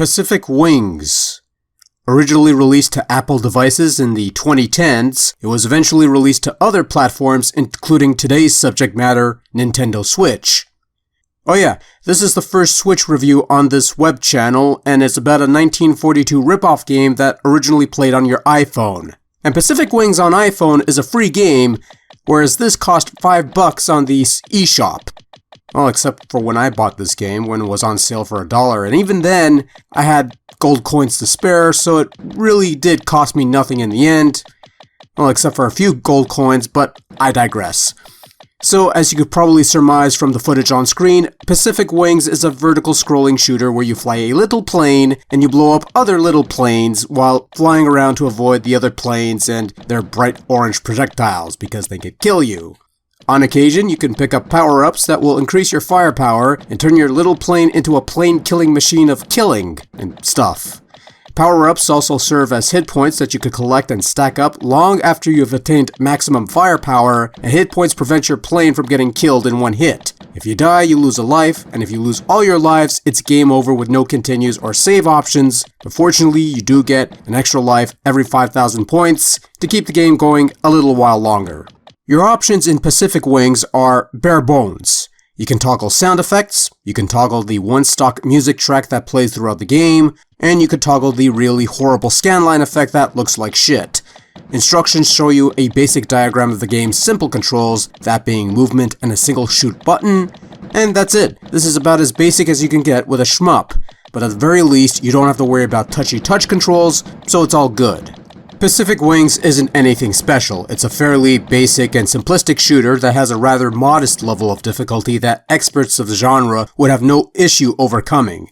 Pacific Wings. Originally released to Apple devices in the 2010s, it was eventually released to other platforms, including today's subject matter, Nintendo Switch. Oh yeah, this is the first Switch review on this web channel, and it's about a 1942 ripoff game that originally played on your iPhone. And Pacific Wings on iPhone is a free game, whereas this cost $5 on the eShop. Well, except for when I bought this game, when it was on sale for $1, and even then, I had gold coins to spare, so it really did cost me nothing in the end. Well, except for a few gold coins, but I digress. So, as you could probably surmise from the footage on screen, Pacific Wings is a vertical scrolling shooter where you fly a little plane and you blow up other little planes while flying around to avoid the other planes and their bright orange projectiles because they could kill you. On occasion, you can pick up power-ups that will increase your firepower and turn your little plane into a plane-killing machine of killing and stuff. Power-ups also serve as hit points that you could collect and stack up long after you have attained maximum firepower, and hit points prevent your plane from getting killed in one hit. If you die, you lose a life, and if you lose all your lives, it's game over with no continues or save options, but fortunately you do get an extra life every 5,000 points to keep the game going a little while longer. Your options in Pacific Wings are bare bones. You can toggle sound effects, you can toggle the one stock music track that plays throughout the game, and you can toggle the really horrible scanline effect that looks like shit. Instructions show you a basic diagram of the game's simple controls, that being movement and a single shoot button, and that's it. This is about as basic as you can get with a shmup, but at the very least you don't have to worry about touchy touch controls, so it's all good. Pacific Wings isn't anything special. It's a fairly basic and simplistic shooter that has a rather modest level of difficulty that experts of the genre would have no issue overcoming.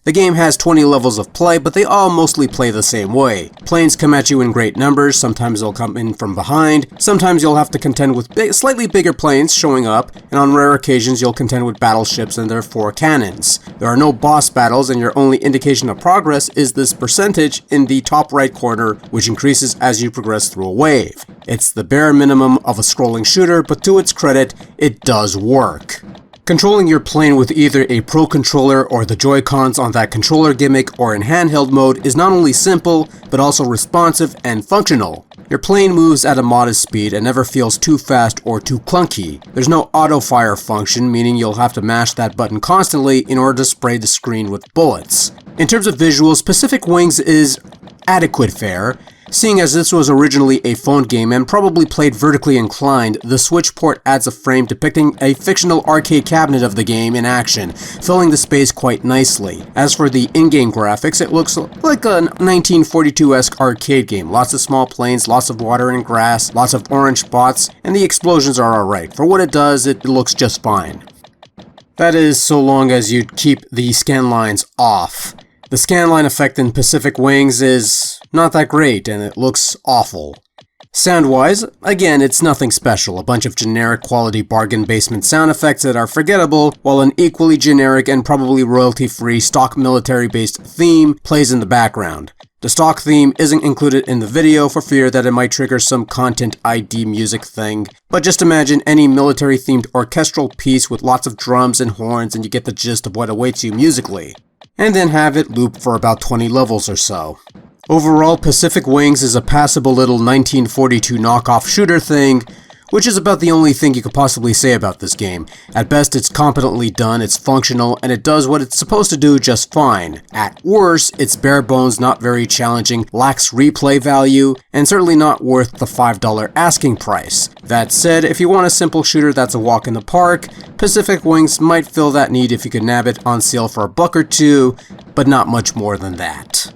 The game has 20 levels of play, but they all mostly play the same way. Planes come at you in great numbers, sometimes they'll come in from behind, sometimes you'll have to contend with slightly bigger planes showing up, and on rare occasions you'll contend with battleships and their 4 cannons. There are no boss battles, and your only indication of progress is this percentage in the top right corner, which increases as you progress through a wave. It's the bare minimum of a scrolling shooter, but to its credit, it does work. Controlling your plane with either a Pro Controller or the Joy-Cons on that controller gimmick or in handheld mode is not only simple, but also responsive and functional. Your plane moves at a modest speed and never feels too fast or too clunky. There's no auto-fire function, meaning you'll have to mash that button constantly in order to spray the screen with bullets. In terms of visuals, Pacific Wings is adequate fare. Seeing as this was originally a phone game and probably played vertically inclined, the Switch port adds a frame depicting a fictional arcade cabinet of the game in action, filling the space quite nicely. As for the in-game graphics, it looks like a 1942-esque arcade game. Lots of small planes, lots of water and grass, lots of orange spots, and the explosions are alright. For what it does, it looks just fine. That is, so long as you keep the scan lines off. The scanline effect in Pacific Wings is not that great, and it looks awful. Sound-wise, again, it's nothing special. A bunch of generic quality bargain basement sound effects that are forgettable, while an equally generic and probably royalty-free stock military-based theme plays in the background. The stock theme isn't included in the video for fear that it might trigger some content ID music thing, but just imagine any military-themed orchestral piece with lots of drums and horns and you get the gist of what awaits you musically. And then have it loop for about 20 levels or so. Overall, Pacific Wings is a passable little 1942 knockoff shooter thing, which is about the only thing you could possibly say about this game. At best, it's competently done, it's functional, and it does what it's supposed to do just fine. At worst, it's bare bones, not very challenging, lacks replay value, and certainly not worth the $5 asking price. That said, if you want a simple shooter that's a walk in the park, Pacific Wings might fill that need if you could nab it on sale for $1 or $2, but not much more than that.